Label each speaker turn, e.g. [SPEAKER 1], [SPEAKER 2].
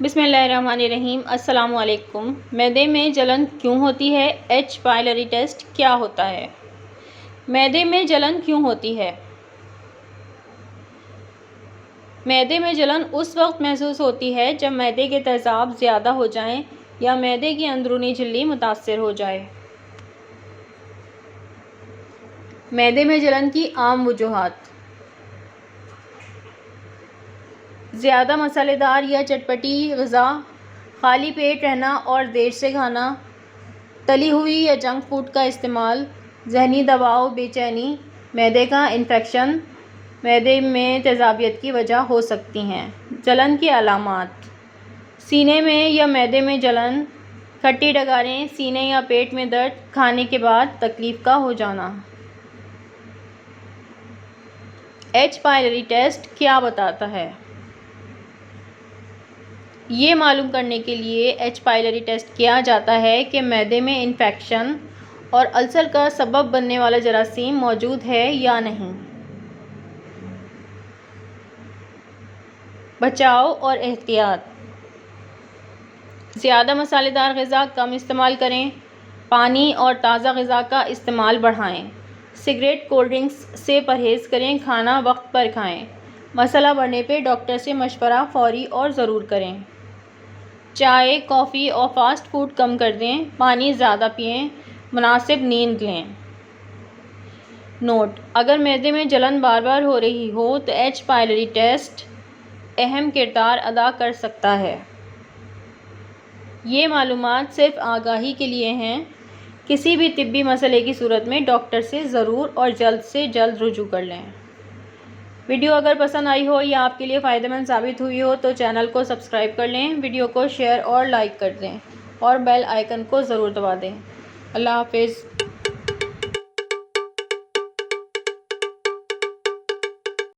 [SPEAKER 1] بسم اللہ الرحمن الرحیم۔ السلام علیکم۔ معدے میں جلن کیوں ہوتی ہے؟ ایچ پائلری ٹیسٹ کیا ہوتا ہے؟ معدے میں جلن کیوں ہوتی ہے؟ معدے میں جلن اس وقت محسوس ہوتی ہے جب معدے کے تیزاب زیادہ ہو جائیں یا معدے کی اندرونی جھلی متاثر ہو جائے۔ معدے میں جلن کی عام وجوہات: زیادہ مسالہ دار یا چٹپٹی غذا، خالی پیٹ رہنا اور دیر سے کھانا، تلی ہوئی یا جنک فوڈ کا استعمال، ذہنی دباؤ، بے چینی، معدے کا انفیکشن معدے میں تیزابیت کی وجہ ہو سکتی ہیں۔ جلن کی علامات: سینے میں یا معدے میں جلن، کھٹی ڈگاریں، سینے یا پیٹ میں درد، کھانے کے بعد تکلیف کا ہو جانا۔ ایچ پائلری ٹیسٹ کیا بتاتا ہے؟ یہ معلوم کرنے کے لیے ایچ پائلری ٹیسٹ کیا جاتا ہے کہ معدے میں انفیکشن اور السر کا سبب بننے والا جراثیم موجود ہے یا نہیں۔ بچاؤ اور احتیاط: زیادہ مسالہ دار غذا کم استعمال کریں، پانی اور تازہ غذا کا استعمال بڑھائیں، سگریٹ، کولڈ ڈرنکس سے پرہیز کریں، کھانا وقت پر کھائیں، مسئلہ بڑھنے پہ ڈاکٹر سے مشورہ فوری اور ضرور کریں۔ چائے، کافی اور فاسٹ فوڈ کم کر دیں، پانی زیادہ پئیں، مناسب نیند لیں۔ نوٹ: اگر معدے میں جلن بار بار ہو رہی ہو تو ایچ پائلری ٹیسٹ اہم کردار ادا کر سکتا ہے۔ یہ معلومات صرف آگاہی کے لیے ہیں۔ کسی بھی طبی مسئلے کی صورت میں ڈاکٹر سے ضرور اور جلد سے جلد رجوع کر لیں۔ ویڈیو اگر پسند آئی ہو یا آپ کے لیے فائدہ مند ثابت ہوئی ہو تو چینل کو سبسکرائب کر لیں، ویڈیو کو شیئر اور لائک کر دیں اور بیل آئیکن کو ضرور دبا دیں۔ اللہ حافظ۔